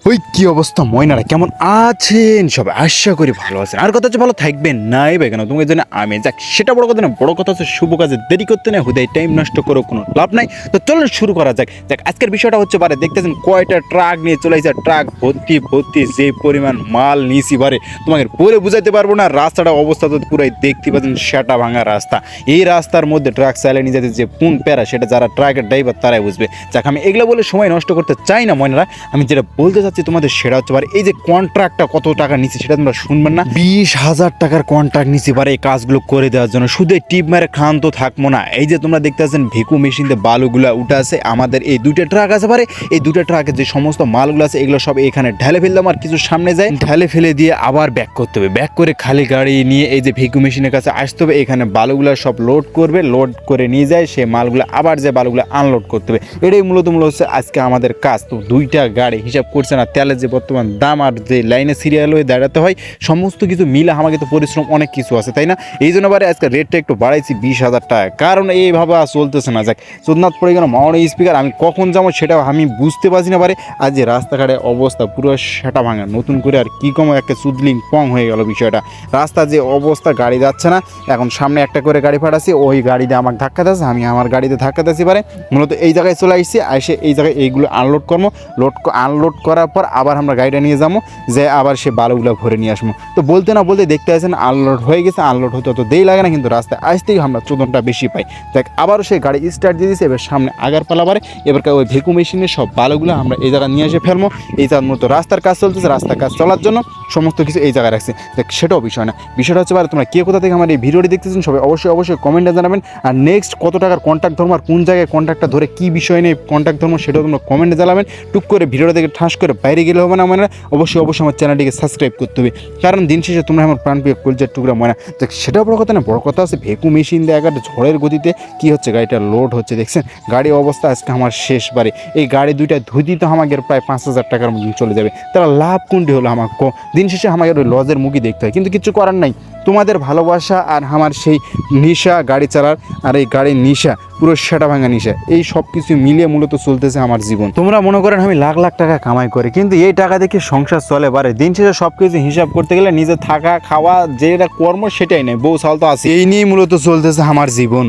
ওই কি অবস্থা ময়নারা কেমন আছেন? সবাই আশা করি ভালো আছেন, আর কথা হচ্ছে ভালো থাকবেন নাই বা কেন তোমার জন্য আমি যাক সেটা বড় কথা না, বড় কথা হচ্ছে শুভ কাজে দেরি করতে না, হুদাই টাইম নষ্ট করো কোনো লাভ নাই। তো চলুন শুরু করা যাক। আজকের বিষয়টা হচ্ছে বারে দেখতেছেন কয়টা ট্রাক নিয়ে চলে আসছে, ট্রাক ভর্তি ভর্তি যে পরিমাণ মাল নিয়েছি বারে তোমাকে পরে বুঝাইতে পারবো না। রাস্তাটা অবস্থা তো পুরাই দেখতে পাচ্ছেন, সেটা ভাঙা রাস্তা। এই রাস্তার মধ্যে ট্রাক চালিয়ে নিয়ে যেতে যে কোন প্যারা, সেটা যারা ট্রাকের ড্রাইভার তারাই বুঝবে। যাক আমি এগুলো বলে সময় নষ্ট করতে চাই না ময়নারা, আমি যেটা বলতে চাচ্ছি তোমাদের সেটা হচ্ছে পারে এই যে কন্ট্রাক্টটা কত টাকা নিচ্ছে সেটা তোমরা শুনবেন না। 20,000 টাকার কন্ট্রাক্ট নিচ্ছে পারে এই কাজগুলো করে দেওয়ার জন্য। শুধু টিপ মেরে খান তো থাকবো না, এই যে তোমরা দেখতে পাচ্ছেন ভেকু মেশিন দিয়ে বালুগুলা উঠে আছে। আমাদের এই দুইটা ট্রাক আছে পারে, এই দুটো ট্রাকে যে সমস্ত মালগুলো আছে এগুলো সব এখানে ঢেলে ফেললাম, আর কিছু সামনে যায় ঢেলে ফেলে দিয়ে আবার ব্যাক করতে হবে। ব্যাক করে খালি গাড়ি নিয়ে এই যে ভেকু মেশিনের কাছে আসতে হবে, এখানে বালুগুলা সব লোড করবে, লোড করে নিয়ে যায় সে মালগুলো, আবার যে বালুগুলো আনলোড করতে হবে। এটাই মূলত হচ্ছে আজকে আমাদের কাজ। তো দুইটা গাড়ি হিসাব করছে না, তেলের যে বর্তমান দাম আর যে লাইনে সিরিয়াল হয়ে দাঁড়াতে হয়, সমস্ত কিছু মিলে আমাকে তো পরিশ্রম অনেক কিছু আছে, তাই না? এই জন্য বারে আজকে রেটটা একটু বাড়াইছি 20,000 টাকা, কারণ এইভাবে আর চলতেছে না। যাক সোদনাথ পড়ে গেল মাওয়ার স্পিকার, আমি কখন যাবো সেটাও আমি বুঝতে পারছি না পারে। আজ যে রাস্তাঘাটের অবস্থা পুরো সেটা ভাঙা, নতুন করে আর কি কম একটা সুদলিং পং হয়ে গেল বিষয়টা। রাস্তা যে অবস্থা, গাড়ি যাচ্ছে না। এখন সামনে একটা করে গাড়ি ফাটাচ্ছি, ওই গাড়িতে আমাকে ধাক্কা দিচ্ছে, আমি আমার গাড়িতে ধাক্কা দিচ্ছি পারে। মূলত এই জায়গায় চলে আসছি, এসে এই জায়গায় এইগুলো আনলোড করবো। আনলোড করার পর আবার আমরা গাড়িটা নিয়ে যাবো, যে আবার সে বালুগুলো ভরে নিয়ে আসবো। তো বলতে না বলতে দেখতে আসেন আনলোড হয়ে গেছে। আনলোড হতে অত দেরি লাগে না, কিন্তু রাস্তায় আসতেই আমরা চোদনটা বেশি পাই। দেখ আবারও সেই গাড়ি স্টার্ট দিয়ে দিয়েছে, এবার সামনে আগার পালা বারে। এবার ওই ভেকু মেশিনের সব বালুগুলো আমরা এই জায়গায় নিয়ে এসে ফেলবো। এই জায়গার মতো রাস্তার কাজ চলতেছে, রাস্তার কাজ চলার জন্য সমস্ত কিছু এই জায়গায় রাখছে। দেখ সেটাও বিষয় না, বিষয়টা হচ্ছে পারে তোমরা কে কোথা থেকে আমার এই ভিডিওটি দেখতেছেন সবাই অবশ্যই কমেন্টে জানাবেন। আর নেক্সট কত টাকার কন্ট্যাক্ট ধরবো, আর কোন জায়গায় কন্ট্যাক্টটা ধরে কী বিষয় নিয়ে কন্ট্যাক্ট ধরবো সেটাও তোমরা কমেন্টে জানাবেন। টুক করে ভিডিওটা থেকে ঠাস করে বাইরে গেলে হবে না, মানে অবশ্যই আমার চ্যানেলটিকে সাবস্ক্রাইব করতে হবে, কারণ দিন শেষে তোমরা আমার প্রাণপ্রিয় কলজার টুকরা ময়না। দেখ সেটাও বড় কথা না, বড় কথা আছে ভেকু মেশিন দিয়ে একটা ঝড়ের গতিতে কি হচ্ছে, গাড়িটা লোড হচ্ছে। দেখছেন গাড়ির অবস্থা আজকে আমার শেষ বারে। এই গাড়ি দুইটা ধুইতে তো আমাদের প্রায় 5,000 টাকার মতন চলে যাবে। তারা লাভ কোনটি হলো আমাকে, দিন শেষে আমাদের ওই লজের মুখই দেখতে হয়, কিন্তু কিছু করার নাই। তোমাদের ভালোবাসা আর আমার সেই নেশা গাড়ি চালার, আর এই গাড়ির নেশা পুরো সেটা ভাঙা নেশা, এই সব কিছু মিলিয়ে মূলত চলতেছে আমার জীবন। তোমরা মনে করেন আমি লাখ লাখ টাকা কামাই করি, কিন্তু এই টাকা দেখে সংসার চলে বারে। দিন শেষে সব কিছু হিসাব করতে গেলে নিজে থাকা খাওয়া যেটা কর্ম সেটাই নেই, বউ সাল তো আছে, এই নিয়েই মূলত চলতেছে আমার জীবন।